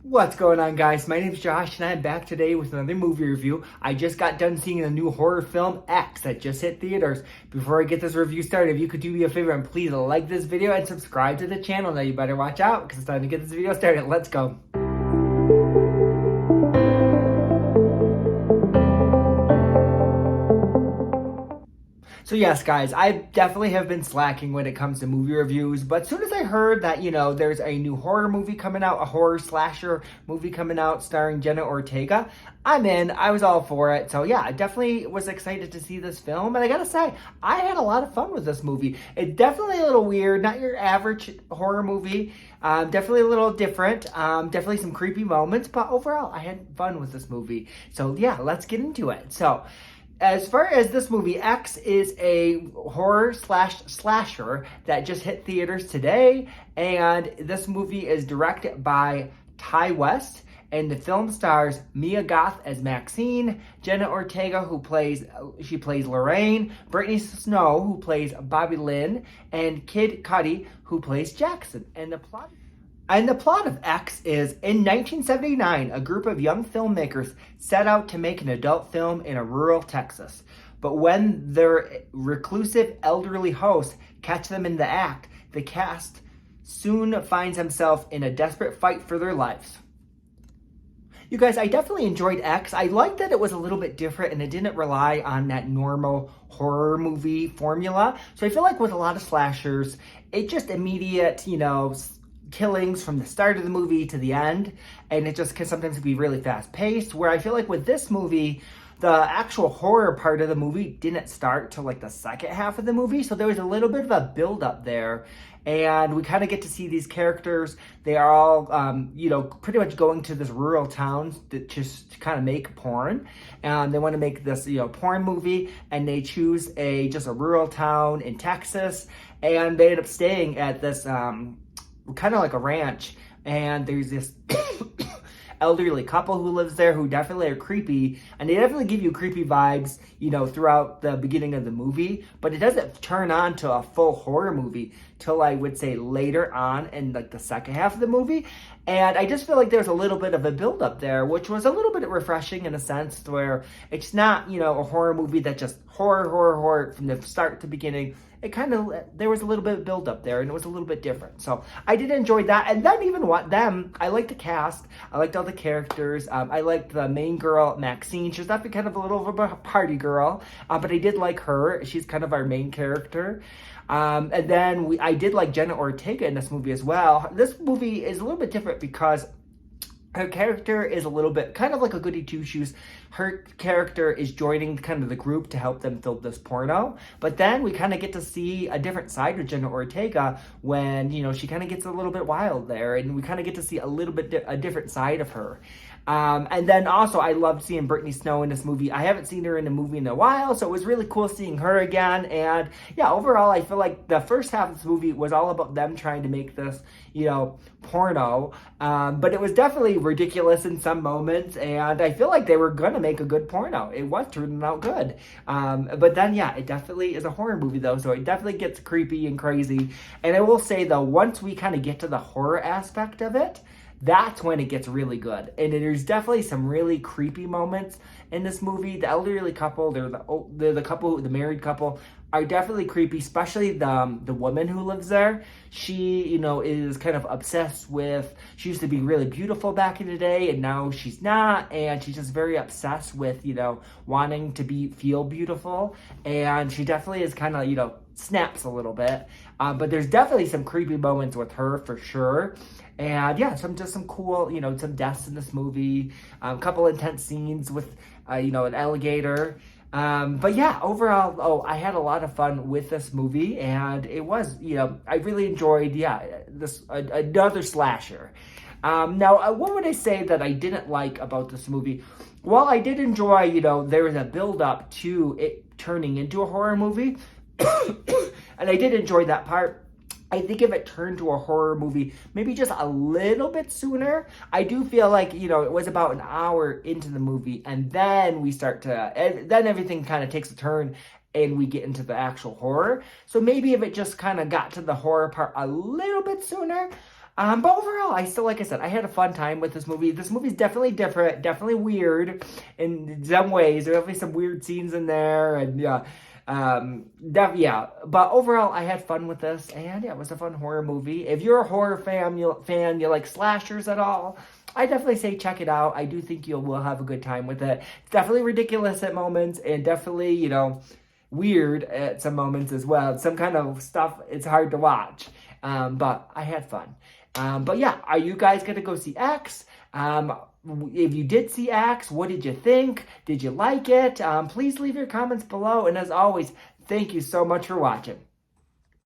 What's going on, guys? My name is Josh and I'm back today with another movie review. I just got done seeing the new horror film X that just hit theaters. Before I get this review started, if you could do me a favor and please like this video and subscribe to the channel. Now you better watch out because it's time to get this video started. Let's go. So yes, guys, I definitely have been slacking when it comes to movie reviews, but as soon as I heard that, there's a new horror movie coming out, a horror slasher movie coming out starring Jenna Ortega, I'm in. I was all for it. So yeah, I definitely was excited to see this film, and I gotta say, I had a lot of fun with this movie. It's definitely a little weird, not your average horror movie, definitely a little different, definitely some creepy moments, but overall, I had fun with this movie. So yeah, let's get into it. So, as far as this movie, X is a horror slash slasher that just hit theaters today. And this movie is directed by Ty West. And the film stars Mia Goth as Maxine, Jenna Ortega, she plays Lorraine, Brittany Snow, who plays Bobby Lynn, and Kid Cudi, who plays Jackson. And the plot of X is, in 1979, a group of young filmmakers set out to make an adult film in a rural Texas. But when their reclusive elderly hosts catch them in the act, the cast soon finds himself in a desperate fight for their lives. You guys, I definitely enjoyed X. I liked that it was a little bit different and it didn't rely on that normal horror movie formula. So I feel like with a lot of slashers, it just immediate, killings from the start of the movie to the end, and it just can sometimes be really fast paced, where I feel like with this movie, the actual horror part of the movie didn't start till like the second half of the movie, so there was a little bit of a build up there, and we kind of get to see these characters. They are all pretty much going to this rural town that just kind of make porn, and they want to make this porn movie, and they choose just a rural town in Texas, and they end up staying at this kind of like a ranch, and there's this elderly couple who lives there who definitely are creepy, and they definitely give you creepy vibes, throughout the beginning of the movie, but it doesn't turn on to a full horror movie till I would say later on in like the second half of the movie. And I just feel like there's a little bit of a build up there, which was a little bit refreshing in a sense where it's not, a horror movie that just horror from the start to beginning. There was a little bit of build up there, and it was a little bit different. So I did enjoy that. And then I liked the cast. I liked all the characters. I liked the main girl, Maxine. She was definitely kind of a little of a party girl, but I did like her. She's kind of our main character. And then I did like Jenna Ortega in this movie as well. This movie is a little bit different because her character is a little bit kind of like a goody two-shoes. Her character is joining kind of the group to help them film this porno. But then we kind of get to see a different side of Jenna Ortega when, she kind of gets a little bit wild there. And we kind of get to see a little bit a different side of her. And then also I loved seeing Brittany Snow in this movie. I haven't seen her in a movie in a while, so it was really cool seeing her again. And yeah, overall, I feel like the first half of this movie was all about them trying to make this, porno. But it was definitely ridiculous in some moments, and I feel like they were gonna make a good porno. It was turning out good. But then, yeah, it definitely is a horror movie though, so it definitely gets creepy and crazy. And I will say though, once we kind of get to the horror aspect of it, that's when it gets really good. And there's definitely some really creepy moments in this movie. The elderly couple, they're the married couple, are definitely creepy, especially the woman who lives there. She, is kind of obsessed with, she used to be really beautiful back in the day, and now she's not, and she's just very obsessed with, wanting to feel beautiful, and she definitely is kind of, snaps a little bit, but there's definitely some creepy moments with her for sure. And yeah, some cool, some deaths in this movie, a couple intense scenes with, an alligator. But yeah, overall, I had a lot of fun with this movie, and it was, I really enjoyed, another slasher. Now, what would I say that I didn't like about this movie? Well, I did enjoy, there was a build up to it turning into a horror movie, and I did enjoy that part. I think if it turned to a horror movie maybe just a little bit sooner, I do feel like, it was about an hour into the movie, and then then everything kind of takes a turn and we get into the actual horror. So maybe if it just kind of got to the horror part a little bit sooner, But overall, I still, like I said, I had a fun time with this movie. This movie's definitely different, definitely weird in some ways. There are definitely some weird scenes in there, and yeah, yeah. But overall, I had fun with this, and yeah, it was a fun horror movie. If you're a horror you like slashers at all, I definitely say check it out. I do think you will have a good time with it. It's definitely ridiculous at moments, and definitely, weird at some moments as well. Some kind of stuff, it's hard to watch. But I had fun. But yeah, are you guys going to go see X? If you did see X, what did you think? Did you like it? Please leave your comments below. And as always, thank you so much for watching.